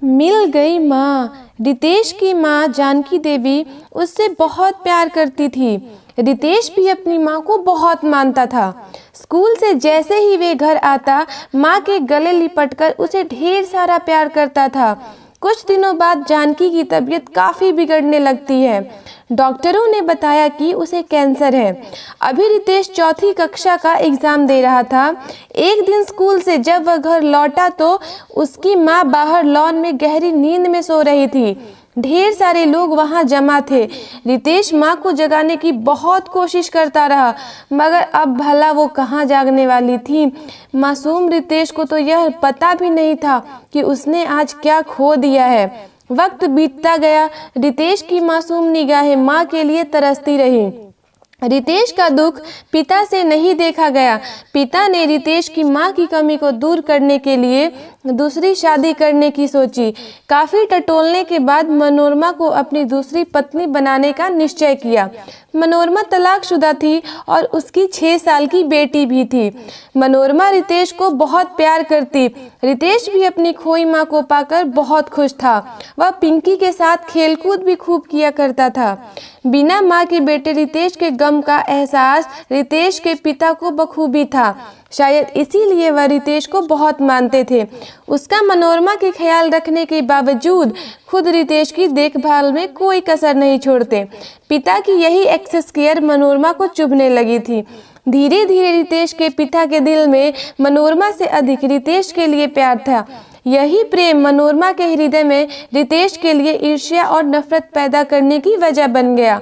मिल गई माँ। रितेश की माँ जानकी देवी उससे बहुत प्यार करती थी। रितेश भी अपनी माँ को बहुत मानता था। स्कूल से जैसे ही वे घर आता, माँ के गले लिपटकर उसे ढेर सारा प्यार करता था। कुछ दिनों बाद जानकी की तबीयत काफ़ी बिगड़ने लगती है। डॉक्टरों ने बताया कि उसे कैंसर है। अभी रितेश चौथी कक्षा का एग्ज़ाम दे रहा था। एक दिन स्कूल से जब वह घर लौटा तो उसकी माँ बाहर लॉन में गहरी नींद में सो रही थी। ढेर सारे लोग वहां जमा थे। रितेश माँ को जगाने की बहुत कोशिश करता रहा, मगर अब भला वो कहाँ जागने वाली थी। मासूम रितेश को तो यह पता भी नहीं था कि उसने आज क्या खो दिया है। वक्त बीतता गया। रितेश की मासूम निगाहें माँ के लिए तरसती रही। रितेश का दुख पिता से नहीं देखा गया। पिता ने रितेश की माँ की कमी को दूर करने के लिए दूसरी शादी करने की सोची। काफ़ी टटोलने के बाद मनोरमा को अपनी दूसरी पत्नी बनाने का निश्चय किया। मनोरमा तलाकशुदा थी और उसकी 6 साल की बेटी भी थी। मनोरमा रितेश को बहुत प्यार करती। रितेश भी अपनी खोई माँ को पाकर बहुत खुश था। वह पिंकी के साथ खेलकूद भी खूब किया करता था। बिना माँ के बेटे रितेश के गम का एहसास रितेश के पिता को बखूबी था। शायद इसीलिए वह रितेश को बहुत मानते थे। उसका मनोरमा के ख्याल रखने के बावजूद खुद रितेश की देखभाल में कोई कसर नहीं छोड़ते। पिता की यही एक्सेस केयर मनोरमा को चुभने लगी थी। धीरे धीरे रितेश के पिता के दिल में मनोरमा से अधिक रितेश के लिए प्यार था। यही प्रेम मनोरमा के हृदय में रितेश के लिए ईर्ष्या और नफरत पैदा करने की वजह बन गया।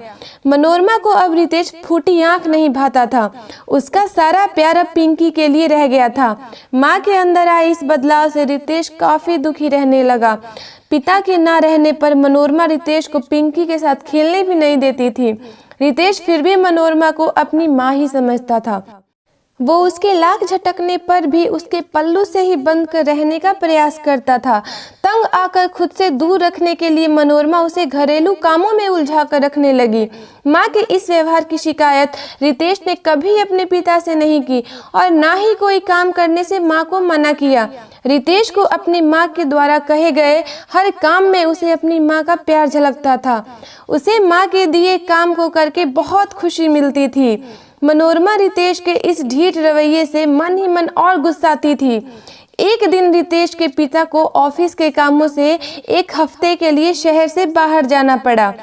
मनोरमा को अब रितेश फूटी आंख नहीं भाता था। उसका सारा प्यार अब पिंकी के लिए रह गया था। माँ के अंदर आए इस बदलाव से रितेश काफ़ी दुखी रहने लगा। पिता के ना रहने पर मनोरमा रितेश को पिंकी के साथ खेलने भी नहीं देती थी। रितेश फिर भी मनोरमा को अपनी माँ ही समझता था। वो उसके लाख झटकने पर भी उसके पल्लू से ही बंद कर रहने का प्रयास करता था। तंग आकर खुद से दूर रखने के लिए मनोरमा उसे घरेलू कामों में उलझा कर रखने लगी। माँ के इस व्यवहार की शिकायत रितेश ने कभी अपने पिता से नहीं की और ना ही कोई काम करने से माँ को मना किया। रितेश को अपनी माँ के द्वारा कहे गए हर काम में उसे अपनी माँ का प्यार झलकता था। उसे माँ के दिए काम को करके बहुत खुशी मिलती थी। मनोरमा रितेश के इस ढीठ रवैये से मन ही मन और गुस्साती थी। एक दिन रितेश के पिता को ऑफिस के कामों से 1 हफ्ते के लिए शहर से बाहर जाना पड़ा।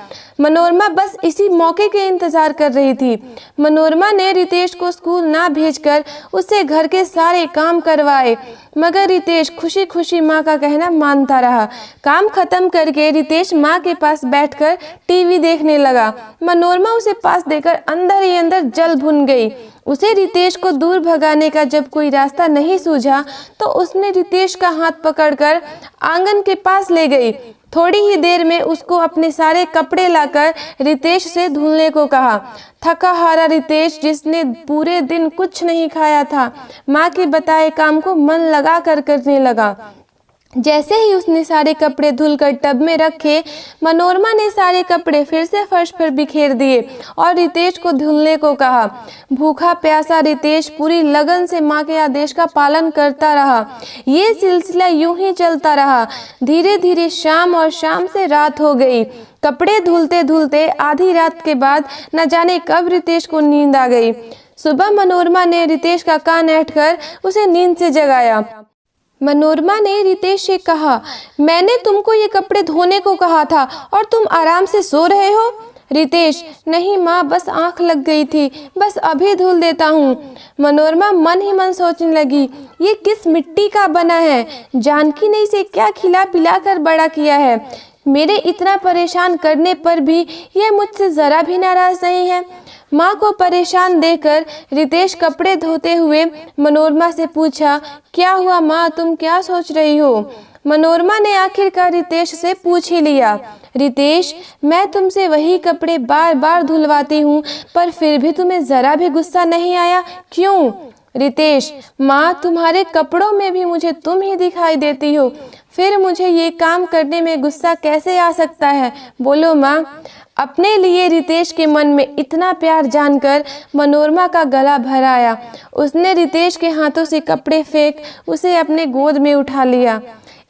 मनोरमा बस इसी मौके के इंतजार कर रही थी। मनोरमा ने रितेश को स्कूल ना भेजकर उससे घर के सारे काम करवाए, मगर रितेश खुशी खुशी माँ का कहना मानता रहा। काम खत्म करके रितेश माँ के पास बैठकर टीवी देखने लगा। मनोरमा उसे पास देकर अंदर ही अंदर जल भुन गई। उसे रितेश को दूर भगाने का जब कोई रास्ता नहीं सूझा तो उसने रितेश का हाथ पकड़कर आंगन के पास ले गई। थोड़ी ही देर में उसको अपने सारे कपड़े लाकर रितेश से धुलने को कहा। थका हारा रितेश, जिसने पूरे दिन कुछ नहीं खाया था, माँ के बताए काम को मन लगा कर करने लगा। जैसे ही उसने सारे कपड़े धुलकर टब में रखे, मनोरमा ने सारे कपड़े फिर से फर्श पर बिखेर दिए और रितेश को धुलने को कहा। भूखा प्यासा रितेश पूरी लगन से माँ के आदेश का पालन करता रहा। ये सिलसिला यूं ही चलता रहा। धीरे धीरे शाम और शाम से रात हो गई। कपड़े धुलते धुलते आधी रात के बाद न जाने कब रितेश को नींद आ गई। सुबह मनोरमा ने रितेश का कान ऐंठकर उसे नींद से जगाया। मनोरमा ने रितेश से कहा, मैंने तुमको ये कपड़े धोने को कहा था और तुम आराम से सो रहे हो। रितेश, नहीं माँ, बस आंख लग गई थी, बस अभी धुल देता हूँ। मनोरमा मन ही मन सोचने लगी, ये किस मिट्टी का बना है। जानकी ने इसे क्या खिला पिला कर बड़ा किया है। मेरे इतना परेशान करने पर भी यह मुझसे ज़रा भी नाराज़ नहीं है। माँ को परेशान देखकर रितेश कपड़े धोते हुए मनोरमा से पूछा, क्या हुआ माँ, तुम क्या सोच रही हो। मनोरमा ने आखिरकार रितेश से पूछ ही लिया, रितेश, मैं तुमसे वही कपड़े बार बार धुलवाती हूँ पर फिर भी तुम्हें ज़रा भी गुस्सा नहीं आया, क्यों। रितेश, माँ, तुम्हारे कपड़ों में भी मुझे तुम ही दिखाई देती हो, फिर मुझे ये काम करने में गुस्सा कैसे आ सकता है, बोलो माँ। अपने लिए रितेश के मन में इतना प्यार जानकर मनोरमा का गला भर आया। उसने रितेश के हाथों से कपड़े फेंक उसे अपने गोद में उठा लिया।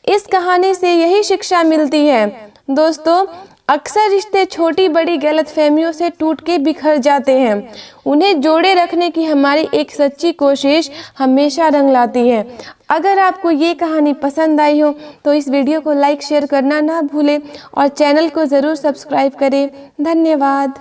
इस कहानी से यही शिक्षा मिलती है दोस्तों, अक्सर रिश्ते छोटी बड़ी गलतफहमियों से टूट के बिखर जाते हैं। उन्हें जोड़े रखने की हमारी एक सच्ची कोशिश हमेशा रंग लाती है। अगर आपको ये कहानी पसंद आई हो तो इस वीडियो को लाइक शेयर करना ना भूलें और चैनल को ज़रूर सब्सक्राइब करें। धन्यवाद।